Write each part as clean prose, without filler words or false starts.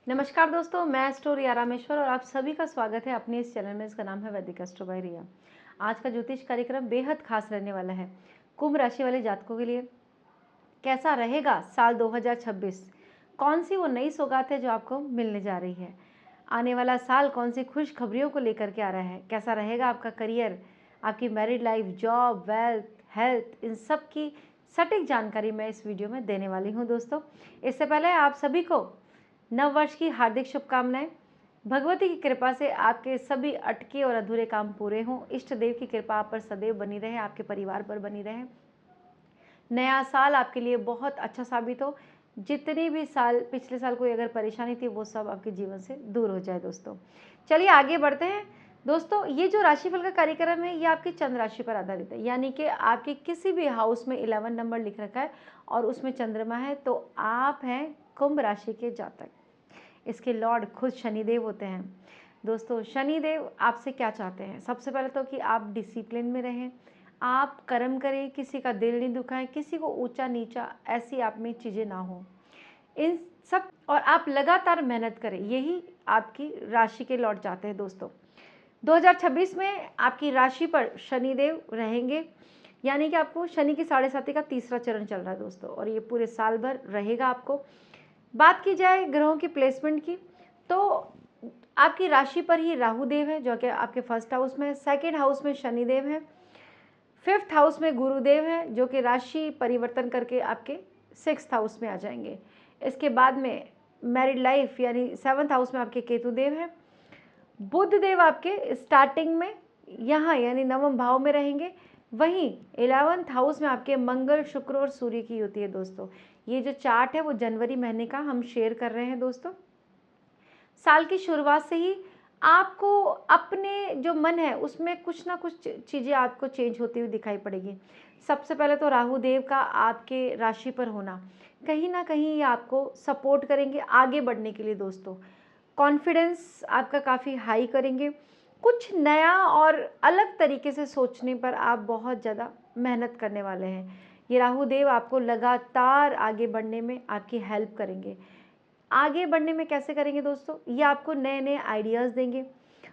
नमस्कार दोस्तों, मैं स्टोरी रामेश्वर और आप सभी का स्वागत है अपने इस चैनल में। इसका नाम है वैदिक एस्ट्रो बाय रिया। आज का ज्योतिष कार्यक्रम बेहद खास रहने वाला है। कुंभ राशि वाले जातकों के लिए कैसा रहेगा साल 2026? कौन सी वो नई सौगात है जो आपको मिलने जा रही है? आने वाला साल कौन सी खुश खबरियों को लेकर के आ रहा है? कैसा रहेगा आपका करियर, आपकी married life, job, wealth, health, इन सब की सटीक जानकारी मैं इस वीडियो में देने वाली हूँ दोस्तों। इससे पहले आप सभी को नव वर्ष की हार्दिक शुभकामनाएं। भगवती की कृपा से आपके सभी अटके और अधूरे काम पूरे हों। इष्ट देव की कृपा आप पर सदैव बनी रहे, आपके परिवार पर बनी रहे। नया साल आपके लिए बहुत अच्छा साबित हो। जितनी भी साल पिछले साल कोई अगर परेशानी थी वो सब आपके जीवन से दूर हो जाए दोस्तों। चलिए आगे बढ़ते हैं दोस्तों। ये जो राशिफल का कार्यक्रम है ये आपकी चंद्र राशि पर आधारित है, यानी कि आपके किसी भी हाउस में 11 नंबर लिख रखा है और उसमें चंद्रमा है तो आप हैं कुंभ राशि के जातक। इसके लॉर्ड खुद शनिदेव होते हैं दोस्तों। शनिदेव आपसे क्या चाहते हैं? सबसे पहले तो कि आप डिसिप्लिन में रहें, आप कर्म करें, किसी का दिल नहीं दुखाएं, किसी को ऊंचा नीचा ऐसी आप में चीज़ें ना हो, इन सब, और आप लगातार मेहनत करें, यही आपकी राशि के लॉर्ड चाहते हैं दोस्तों। 2026 में आपकी राशि पर शनिदेव रहेंगे, यानी कि आपको शनि की 7.5 का तीसरा चरण चल रहा है दोस्तों, और ये पूरे साल भर रहेगा आपको। बात की जाए ग्रहों की प्लेसमेंट की तो आपकी राशि पर ही राहु देव है जो कि आपके फर्स्ट हाउस में है, सेकेंड हाउस में शनिदेव है, फिफ्थ हाउस में गुरुदेव है जो कि राशि परिवर्तन करके आपके सिक्स्थ हाउस में आ जाएंगे। इसके बाद में मैरिड लाइफ यानी सेवन्थ हाउस में आपके केतु देव है। बुध देव आपके स्टार्टिंग में यहाँ यानी नवम भाव में रहेंगे। वहीं 11th हाउस में आपके मंगल, शुक्र और सूर्य की होती है दोस्तों। ये जो चार्ट है वो जनवरी महीने का हम शेयर कर रहे हैं दोस्तों। साल की शुरुआत से ही आपको अपने जो मन है उसमें कुछ ना कुछ चीज़ें आपको चेंज होती हुई दिखाई पड़ेगी। सबसे पहले तो राहु देव का आपके राशि पर होना कहीं ना कहीं ये आपको सपोर्ट करेंगे आगे बढ़ने के लिए दोस्तों। कॉन्फिडेंस आपका काफ़ी हाई करेंगे। कुछ नया और अलग तरीके से सोचने पर आप बहुत ज़्यादा मेहनत करने वाले हैं। ये राहु देव आपको लगातार आगे बढ़ने में आपकी हेल्प करेंगे। आगे बढ़ने में कैसे करेंगे दोस्तों? ये आपको नए नए आइडियाज़ देंगे,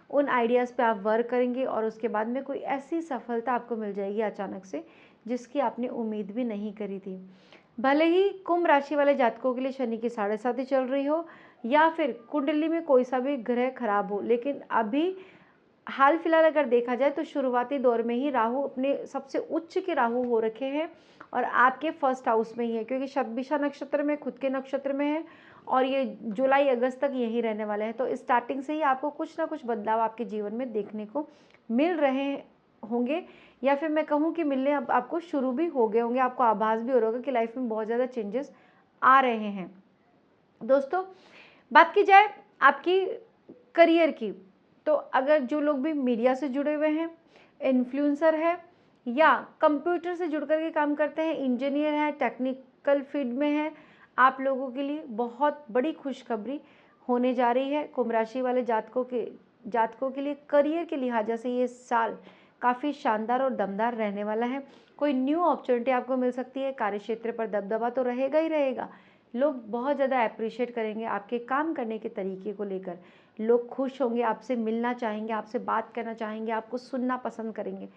उन आइडियाज़ पे आप वर्क करेंगे और उसके बाद में कोई ऐसी सफलता आपको मिल जाएगी अचानक से जिसकी आपने उम्मीद भी नहीं करी थी। भले ही कुंभ राशि वाले जातकों के लिए शनि की 7.5 चल रही हो या फिर कुंडली में कोई सा भी ग्रह खराब हो, लेकिन अभी हाल फिलहाल अगर देखा जाए तो शुरुआती दौर में ही राहु अपने सबसे उच्च के राहु हो रखे हैं और आपके फर्स्ट हाउस में ही है, क्योंकि शतभिषा नक्षत्र में खुद के नक्षत्र में है और ये जुलाई अगस्त तक यहीं रहने वाले हैं। तो स्टार्टिंग से ही आपको कुछ ना कुछ बदलाव आपके जीवन में देखने को मिल रहे होंगे, या फिर मैं कहूँ कि मिलने अब आपको शुरू भी हो गए होंगे। आपको आभास भी हो रहा होगा कि लाइफ में बहुत ज़्यादा चेंजेस आ रहे हैं दोस्तों। बात की जाए आपकी करियर की तो अगर जो लोग भी मीडिया से जुड़े हुए हैं, इन्फ्लुएंसर है या कंप्यूटर से जुड़ कर के काम करते हैं, इंजीनियर है, टेक्निकल फील्ड में है, आप लोगों के लिए बहुत बड़ी खुशखबरी होने जा रही है। कुंभ राशि वाले जातकों के लिए करियर के लिहाजा से ये साल काफ़ी शानदार और दमदार रहने वाला है। कोई न्यू अपॉर्चुनिटी आपको मिल सकती है। कार्य क्षेत्र पर दबदबा तो रहेगा ही रहेगा। लोग बहुत ज़्यादा अप्रिशिएट करेंगे आपके काम करने के तरीके को लेकर। लोग खुश होंगे, आपसे मिलना चाहेंगे, आपसे बात करना चाहेंगे, आपको सुनना पसंद करेंगे।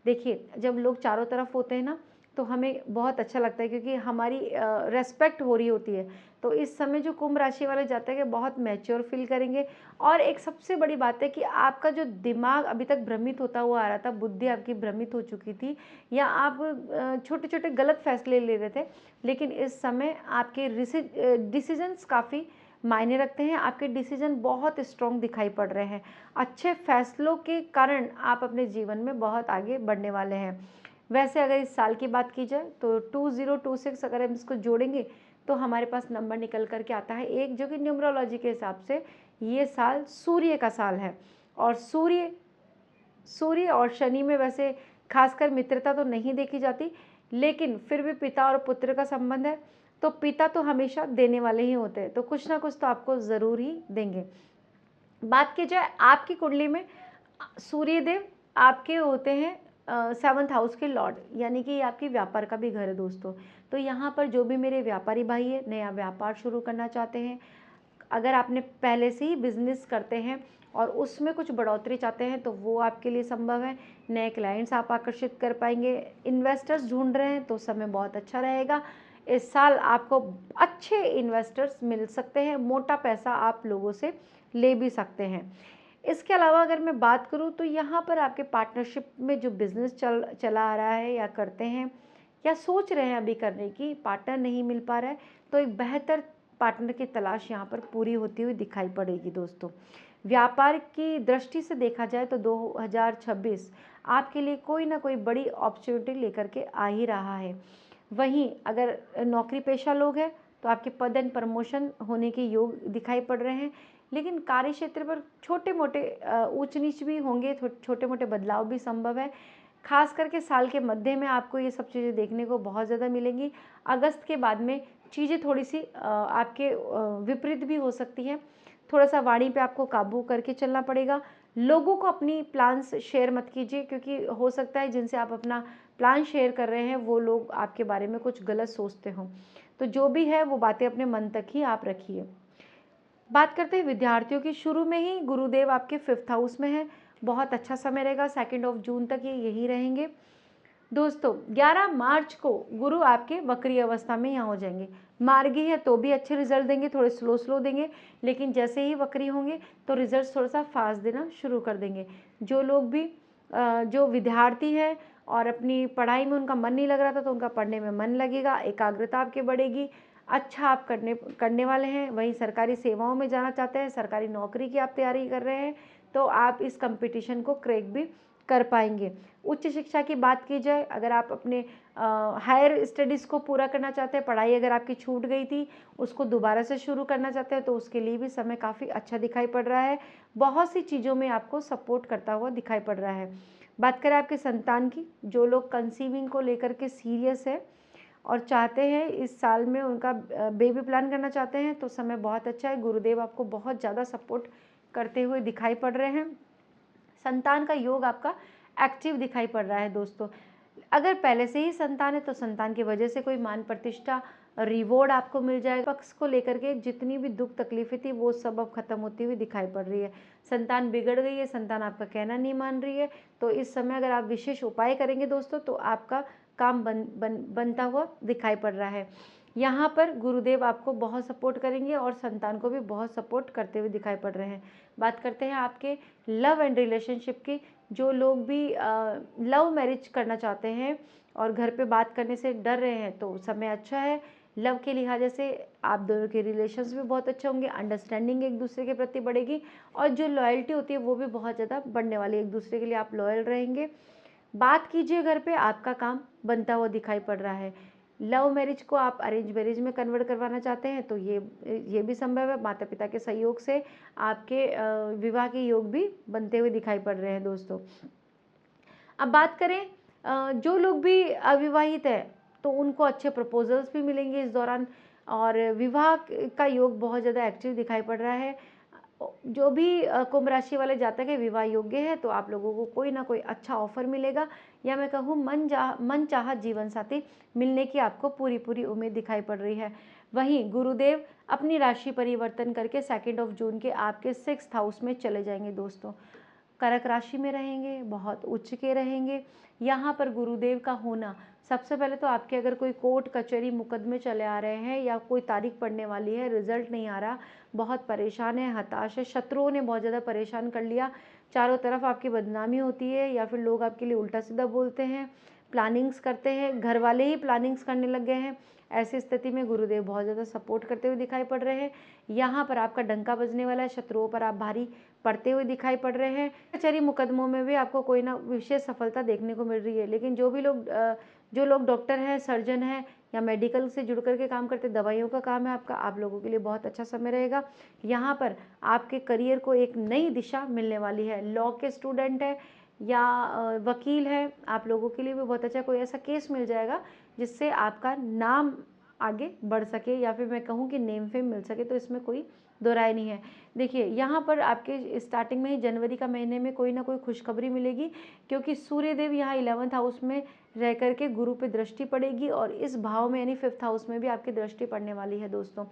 देखिए, जब लोग चारों तरफ होते हैं ना तो हमें बहुत अच्छा लगता है, क्योंकि हमारी रेस्पेक्ट हो रही होती है। तो इस समय जो कुंभ राशि वाले जातक है बहुत मैच्योर फील करेंगे। और एक सबसे बड़ी बात है कि आपका जो दिमाग अभी तक भ्रमित होता हुआ आ रहा था, बुद्धि आपकी भ्रमित हो चुकी थी या आप छोटे छोटे गलत फैसले ले रहे थे, लेकिन इस समय आपके डिसीजंस काफ़ी मायने रखते हैं। आपके डिसीजन बहुत स्ट्रॉन्ग दिखाई पड़ रहे हैं। अच्छे फैसलों के कारण आप अपने जीवन में बहुत आगे बढ़ने वाले हैं। वैसे अगर इस साल की बात की जाए तो 2026 अगर हम इसको जोड़ेंगे तो हमारे पास नंबर निकल कर के आता है एक, जो कि न्यूमरोलॉजी के हिसाब से ये साल सूर्य का साल है। और सूर्य और शनि में वैसे खासकर मित्रता तो नहीं देखी जाती, लेकिन फिर भी पिता और पुत्र का संबंध है, तो पिता तो हमेशा देने वाले ही होते हैं, तो कुछ ना कुछ तो आपको ज़रूर ही देंगे। बात की जाए आपकी कुंडली में, सूर्यदेव आपके होते हैं 7th हाउस के लॉर्ड, यानी कि आपकी व्यापार का भी घर है दोस्तों। तो यहाँ पर जो भी मेरे व्यापारी भाई है, नया व्यापार शुरू करना चाहते हैं, अगर आपने पहले से ही बिजनेस करते हैं और उसमें कुछ बढ़ोतरी चाहते हैं तो वो आपके लिए संभव है। नए क्लाइंट्स आप आकर्षित कर पाएंगे। इन्वेस्टर्स ढूंढ रहे हैं तो समय बहुत अच्छा रहेगा। इस साल आपको अच्छे इन्वेस्टर्स मिल सकते हैं, मोटा पैसा आप लोगों से ले भी सकते हैं। इसके अलावा अगर मैं बात करूं तो यहाँ पर आपके पार्टनरशिप में जो बिज़नेस चला आ रहा है या करते हैं या सोच रहे हैं अभी करने की, पार्टनर नहीं मिल पा रहा है, तो एक बेहतर पार्टनर की तलाश यहाँ पर पूरी होती हुई दिखाई पड़ेगी दोस्तों। व्यापार की दृष्टि से देखा जाए तो 2026 आपके लिए कोई ना कोई बड़ी अपॉर्चुनिटी लेकर के आ ही रहा है। वहीं अगर नौकरी पेशा लोग हैं तो आपके पद एंड प्रमोशन होने के योग दिखाई पड़ रहे हैं, लेकिन कार्य क्षेत्र पर छोटे मोटे ऊंच नीच भी होंगे, छोटे मोटे बदलाव भी संभव है। खास करके साल के मध्य में आपको ये सब चीज़ें देखने को बहुत ज़्यादा मिलेंगी। अगस्त के बाद में चीज़ें थोड़ी सी आपके विपरीत भी हो सकती हैं। थोड़ा सा वाणी पे आपको काबू करके चलना पड़ेगा। लोगों को अपनी प्लान्स शेयर मत कीजिए, क्योंकि हो सकता है जिनसे आप अपना प्लान शेयर कर रहे हैं वो लोग आपके बारे में कुछ गलत सोचते हों। तो जो भी है वो बातें अपने मन तक ही आप रखिए। बात करते हैं विद्यार्थियों की। शुरू में ही गुरुदेव आपके 5th हाउस में है, बहुत अच्छा समय रहेगा। 2 जून तक ये यही रहेंगे दोस्तों। 11 मार्च को गुरु आपके वक्री अवस्था में यहाँ हो जाएंगे। मार्गी है तो भी अच्छे रिजल्ट देंगे, थोड़े स्लो देंगे, लेकिन जैसे ही वक्री होंगे तो रिजल्ट थोड़ा सा फास्ट देना शुरू कर देंगे। जो लोग भी जो विद्यार्थी है और अपनी पढ़ाई में उनका मन नहीं लग रहा था तो उनका पढ़ने में मन लगेगा, एकाग्रता आपकी बढ़ेगी, अच्छा आप करने वाले हैं। वहीं सरकारी सेवाओं में जाना चाहते हैं, सरकारी नौकरी की आप तैयारी कर रहे हैं तो आप इस कंपटीशन को क्रैक भी कर पाएंगे। उच्च शिक्षा की बात की जाए, अगर आप अपने हायर स्टडीज़ को पूरा करना चाहते हैं, पढ़ाई अगर आपकी छूट गई थी उसको दोबारा से शुरू करना चाहते हैं तो उसके लिए भी समय काफ़ी अच्छा दिखाई पड़ रहा है। बहुत सी चीज़ों में आपको सपोर्ट करता हुआ दिखाई पड़ रहा है। बात करें आपके संतान की, जो लोग कंसीविंग को लेकर के सीरियस है और चाहते हैं इस साल में उनका बेबी प्लान करना चाहते हैं तो समय बहुत अच्छा है। गुरुदेव आपको बहुत ज़्यादा सपोर्ट करते हुए दिखाई पड़ रहे हैं। संतान का योग आपका एक्टिव दिखाई पड़ रहा है दोस्तों। अगर पहले से ही संतान है तो संतान की वजह से कोई मान प्रतिष्ठा रिवॉर्ड आपको मिल जाएगा। पक्ष को लेकर के जितनी भी दुख तकलीफें थी वो सब अब खत्म होती हुई दिखाई पड़ रही है। संतान बिगड़ गई है, संतान आपका कहना नहीं मान रही है, तो इस समय अगर आप विशेष उपाय करेंगे दोस्तों तो आपका काम बनता हुआ दिखाई पड़ रहा है। यहाँ पर गुरुदेव आपको बहुत सपोर्ट करेंगे और संतान को भी बहुत सपोर्ट करते हुए दिखाई पड़ रहे हैं। बात करते हैं आपके लव एंड रिलेशनशिप की। जो लोग भी लव मैरिज करना चाहते हैं और घर पे बात करने से डर रहे हैं तो समय अच्छा है। लव के लिहाज से आप दोनों के रिलेशंस भी बहुत अच्छे होंगे, अंडरस्टैंडिंग एक दूसरे के प्रति बढ़ेगी और जो लॉयल्टी होती है वो भी बहुत ज़्यादा बढ़ने वाली है, एक दूसरे के लिए आप लॉयल रहेंगे। बात कीजिए घर पे, आपका काम बनता हुआ दिखाई पड़ रहा है। लव मैरिज को आप अरेंज मैरिज में कन्वर्ट करवाना चाहते हैं तो ये भी संभव है। माता पिता के सहयोग से आपके विवाह के योग भी बनते हुए दिखाई पड़ रहे हैं दोस्तों। अब बात करें जो लोग भी अविवाहित हैं तो उनको अच्छे प्रपोजल्स भी मिलेंगे इस दौरान और विवाह का योग बहुत ज़्यादा एक्टिव दिखाई पड़ रहा है। जो भी कुंभ राशि वाले जातक है विवाह योग्य है तो आप लोगों को कोई ना कोई अच्छा ऑफर मिलेगा, या मैं कहूँ मन चाहा जीवन साथी मिलने की आपको पूरी उम्मीद दिखाई पड़ रही है। वहीं गुरुदेव अपनी राशि परिवर्तन करके 2 जून के आपके 6th हाउस में चले जाएंगे दोस्तों। कर्क राशि में रहेंगे, बहुत उच्च के रहेंगे। यहाँ पर गुरुदेव का होना, सबसे पहले तो आपके अगर कोई कोर्ट कचहरी मुकदमे चले आ रहे हैं या कोई तारीख पड़ने वाली है, रिजल्ट नहीं आ रहा, बहुत परेशान है, हताश है, शत्रुओं ने बहुत ज़्यादा परेशान कर लिया, चारों तरफ आपकी बदनामी होती है या फिर लोग आपके लिए उल्टा सीधा बोलते हैं, प्लानिंग्स करते हैं, घर वाले ही प्लानिंग्स करने लग गए हैं, ऐसी स्थिति में गुरुदेव बहुत ज़्यादा सपोर्ट करते हुए दिखाई पड़ रहे हैं। यहाँ पर आपका डंका बजने वाला है, शत्रुओं पर आप भारी पड़ते हुए दिखाई पड़ रहे हैं। कचहरी मुकदमों में भी आपको कोई ना विशेष सफलता देखने को मिल रही है, लेकिन जो लोग डॉक्टर हैं, सर्जन हैं या मेडिकल से जुड़ करके काम करते, दवाइयों का काम है आपका, आप लोगों के लिए बहुत अच्छा समय रहेगा। यहाँ पर आपके करियर को एक नई दिशा मिलने वाली है। लॉ के स्टूडेंट है या वकील है, आप लोगों के लिए भी बहुत अच्छा कोई ऐसा केस मिल जाएगा जिससे आपका नाम आगे बढ़ सके या फिर मैं कहूँ कि नेम फेम मिल सके, तो इसमें कोई दो राय नहीं है। देखिए यहाँ पर आपके स्टार्टिंग में ही जनवरी का महीने में कोई ना कोई खुशखबरी मिलेगी, क्योंकि सूर्यदेव यहाँ 11th हाउस में रह करके गुरु पे दृष्टि पड़ेगी और इस भाव में यानी 5th हाउस में भी आपकी दृष्टि पड़ने वाली है दोस्तों।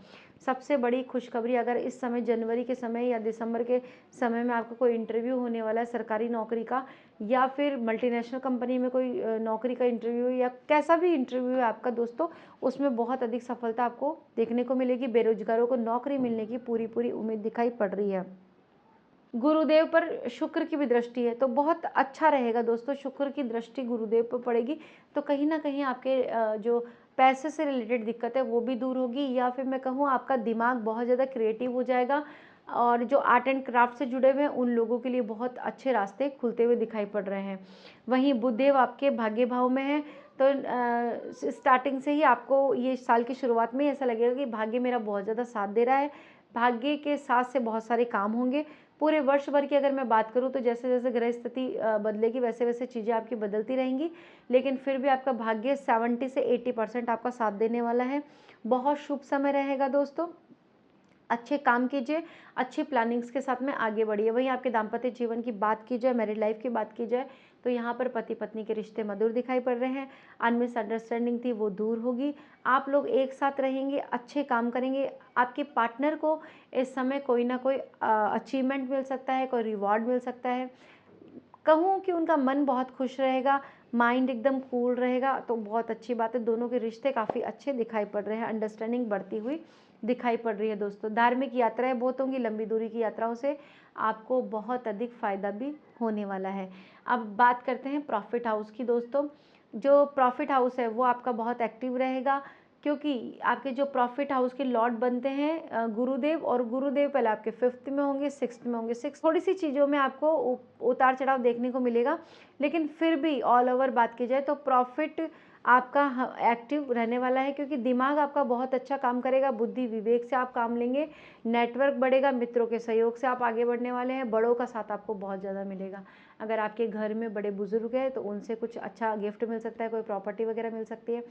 सबसे बड़ी खुशखबरी, अगर इस समय जनवरी के समय या दिसंबर के समय में आपका कोई इंटरव्यू होने वाला है सरकारी नौकरी का, या फिर मल्टीनेशनल कंपनी में कोई नौकरी का इंटरव्यू, या कैसा भी इंटरव्यू है आपका दोस्तों, उसमें बहुत अधिक सफलता आपको देखने को मिलेगी। बेरोजगारों को नौकरी मिलने की पूरी उम्मीद दिखाई पड़ रही है। गुरुदेव पर शुक्र की भी दृष्टि है, तो बहुत अच्छा रहेगा दोस्तों। शुक्र की दृष्टि गुरुदेव पर पड़ेगी तो कहीं ना कहीं आपके जो पैसे से रिलेटेड दिक्कत है वो भी दूर होगी, या फिर मैं कहूँ आपका दिमाग बहुत ज़्यादा क्रिएटिव हो जाएगा, और जो आर्ट एंड क्राफ्ट से जुड़े हुए हैं उन लोगों के लिए बहुत अच्छे रास्ते खुलते हुए दिखाई पड़ रहे हैं। वहीं बुधदेव आपके भाग्य भाव में है, तो स्टार्टिंग से ही आपको ये साल की शुरुआत में ऐसा लगेगा कि भाग्य मेरा बहुत ज़्यादा साथ दे रहा है। भाग्य के साथ से बहुत सारे काम होंगे। पूरे वर्ष भर की अगर मैं बात करूं तो जैसे जैसे ग्रह स्थिति बदलेगी वैसे वैसे चीज़ें आपकी बदलती रहेंगी, लेकिन फिर भी आपका भाग्य 70 से 80% आपका साथ देने वाला है। बहुत शुभ समय रहेगा दोस्तों। अच्छे काम कीजिए, अच्छी प्लानिंग्स के साथ में आगे बढ़िए। वहीं आपके दाम्पत्य जीवन की बात की जाए, मैरिड लाइफ की बात की जाए, तो यहाँ पर पति पत्नी के रिश्ते मधुर दिखाई पड़ रहे हैं। अनमिसअंडरस्टैंडिंग थी वो दूर होगी, आप लोग एक साथ रहेंगे, अच्छे काम करेंगे। आपके पार्टनर को इस समय कोई ना कोई अचीवमेंट मिल सकता है, कोई रिवॉर्ड मिल सकता है। कहूँ कि उनका मन बहुत खुश रहेगा, माइंड एकदम कूल रहेगा, तो बहुत अच्छी बात है। दोनों के रिश्ते काफ़ी अच्छे दिखाई पड़ रहे हैं, अंडरस्टैंडिंग बढ़ती हुई दिखाई पड़ रही है दोस्तों। धार्मिक यात्राएं बहुत होंगी, लंबी दूरी की यात्राओं से आपको बहुत अधिक फायदा भी होने वाला है। अब बात करते हैं प्रॉफिट हाउस की दोस्तों। जो प्रॉफिट हाउस है वो आपका बहुत एक्टिव रहेगा, क्योंकि आपके जो प्रॉफिट हाउस के लॉर्ड बनते हैं गुरुदेव, और गुरुदेव पहले आपके 5th में होंगे, 6th में होंगे। थोड़ी सी चीज़ों में आपको उतार चढ़ाव देखने को मिलेगा, लेकिन फिर भी ऑल ओवर बात की जाए तो प्रॉफिट आपका एक्टिव रहने वाला है, क्योंकि दिमाग आपका बहुत अच्छा काम करेगा, बुद्धि विवेक से आप काम लेंगे, नेटवर्क बढ़ेगा, मित्रों के सहयोग से आप आगे बढ़ने वाले हैं, बड़ों का साथ आपको बहुत ज़्यादा मिलेगा। अगर आपके घर में बड़े बुजुर्ग हैं तो उनसे कुछ अच्छा गिफ्ट मिल सकता है, कोई प्रॉपर्टी वगैरह मिल सकती है।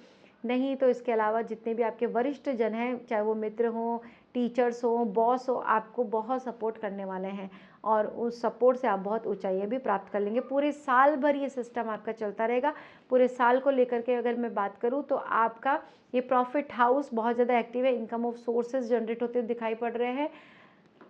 नहीं तो इसके अलावा जितने भी आपके वरिष्ठ जन हैं, चाहे वो मित्र हों, टीचर्स हों, बॉस हो, आपको बहुत सपोर्ट करने वाले हैं, और उस सपोर्ट से आप बहुत ऊंचाइयाँ भी प्राप्त कर लेंगे। पूरे साल भर ये सिस्टम आपका चलता रहेगा। पूरे साल को लेकर के अगर मैं बात करूँ तो आपका ये प्रॉफिट हाउस बहुत ज़्यादा एक्टिव है, इनकम ऑफ सोर्सेज जनरेट होते हुए दिखाई पड़ रहे हैं।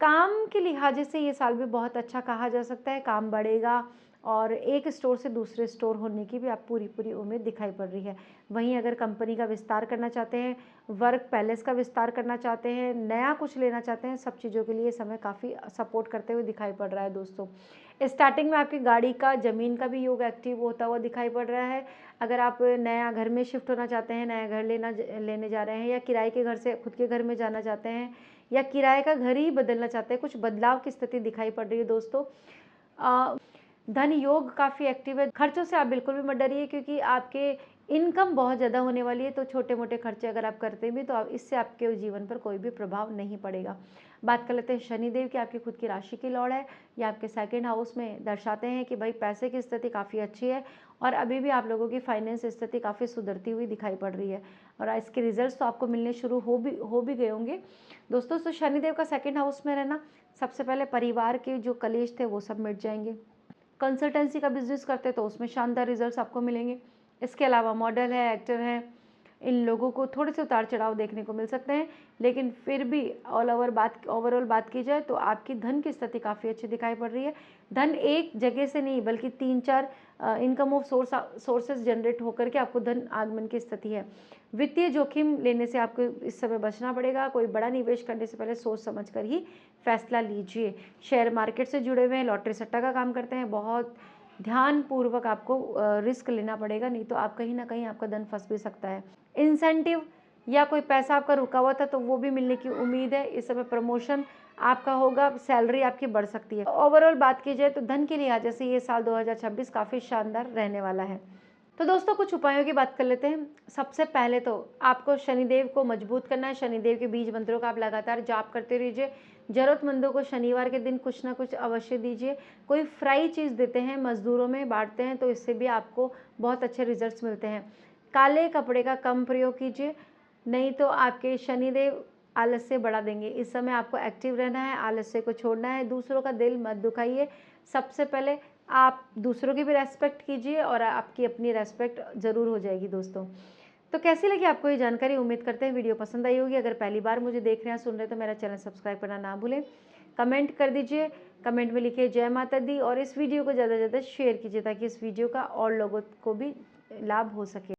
काम के लिहाज से ये साल भी बहुत अच्छा कहा जा सकता है, काम बढ़ेगा, और एक स्टोर से दूसरे स्टोर होने की भी आप पूरी उम्मीद दिखाई पड़ रही है। वहीं अगर कंपनी का विस्तार करना चाहते हैं, वर्क पैलेस का विस्तार करना चाहते हैं, नया कुछ लेना चाहते हैं, सब चीज़ों के लिए समय काफ़ी सपोर्ट करते हुए दिखाई पड़ रहा है दोस्तों। स्टार्टिंग में आपकी गाड़ी का, ज़मीन का भी योग एक्टिव होता हुआ दिखाई पड़ रहा है। अगर आप नया घर में शिफ्ट होना चाहते हैं, नया घर लेने जा रहे हैं, या किराए के घर से खुद के घर में जाना चाहते हैं, या किराए का घर ही बदलना चाहते हैं, कुछ बदलाव की स्थिति दिखाई पड़ रही है दोस्तों। धन योग काफ़ी एक्टिव है। खर्चों से आप बिल्कुल भी मत डरिए, क्योंकि आपके इनकम बहुत ज़्यादा होने वाली है, तो छोटे मोटे खर्चे अगर आप करते भी तो इससे आपके जीवन पर कोई भी प्रभाव नहीं पड़ेगा। बात कर लेते हैं शनिदेव की। आपकी खुद की राशि की लॉर्ड है, ये आपके 2nd हाउस में दर्शाते हैं कि भाई पैसे की स्थिति काफ़ी अच्छी है, और अभी भी आप लोगों की फाइनेंस स्थिति काफ़ी सुधरती हुई दिखाई पड़ रही है, और इसके रिजल्ट्स तो आपको मिलने शुरू हो भी गए होंगे दोस्तों। तो शनिदेव का 2nd हाउस में रहना, सबसे पहले परिवार के जो कलेश थे वो सब मिट जाएंगे। कंसल्टेंसी का बिजनेस करते तो उसमें शानदार रिजल्ट्स आपको मिलेंगे। इसके अलावा मॉडल है, एक्टर है, इन लोगों को थोड़े से उतार चढ़ाव देखने को मिल सकते हैं, लेकिन फिर भी ओवरऑल बात की जाए तो आपकी धन की स्थिति काफ़ी अच्छी दिखाई पड़ रही है। धन एक जगह से नहीं बल्कि 3-4 इनकम ऑफ सोर्सेज जनरेट होकर के आपको धन आगमन की स्थिति है। वित्तीय जोखिम लेने से आपको इस समय बचना पड़ेगा। कोई बड़ा निवेश करने से पहले सोच समझ कर ही फैसला लीजिए। शेयर मार्केट से जुड़े हुए हैं, लॉटरी सट्टा का काम करते हैं, बहुत ध्यानपूर्वक आपको रिस्क लेना पड़ेगा, नहीं तो आप कहीं ना कहीं आपका धन फंस भी सकता है। इंसेंटिव या कोई पैसा आपका रुका हुआ था तो वो भी मिलने की उम्मीद है। इस समय प्रमोशन आपका होगा, सैलरी आपकी बढ़ सकती है। ओवरऑल बात की जाए तो धन के लिहाज से ये साल 2026 काफ़ी शानदार रहने वाला है। तो दोस्तों कुछ उपायों की बात कर लेते हैं। सबसे पहले तो आपको शनिदेव को मजबूत करना है। शनिदेव के बीज मंत्रों का आप लगातार जाप करते रहिए। ज़रूरतमंदों को शनिवार के दिन कुछ ना कुछ अवश्य दीजिए। कोई फ्राई चीज़ देते हैं, मजदूरों में बांटते हैं, तो इससे भी आपको बहुत अच्छे रिजल्ट्स मिलते हैं। काले कपड़े का कम प्रयोग कीजिए, नहीं तो आपके शनिदेव आलस्य बढ़ा देंगे। इस समय आपको एक्टिव रहना है, आलस्य को छोड़ना है, दूसरों का दिल मत दुखाइए। सबसे पहले आप दूसरों की भी रेस्पेक्ट कीजिए और आपकी अपनी रेस्पेक्ट ज़रूर हो जाएगी दोस्तों। तो कैसी लगी आपको ये जानकारी? उम्मीद करते हैं वीडियो पसंद आई होगी। अगर पहली बार मुझे देख रहे हैं, सुन रहे हैं, तो मेरा चैनल सब्सक्राइब करना ना भूलें। कमेंट कर दीजिए, कमेंट में लिखिए जय माता दी और इस वीडियो को ज़्यादा से ज़्यादा शेयर कीजिए ताकि इस वीडियो का और लोगों को भी लाभ हो सके।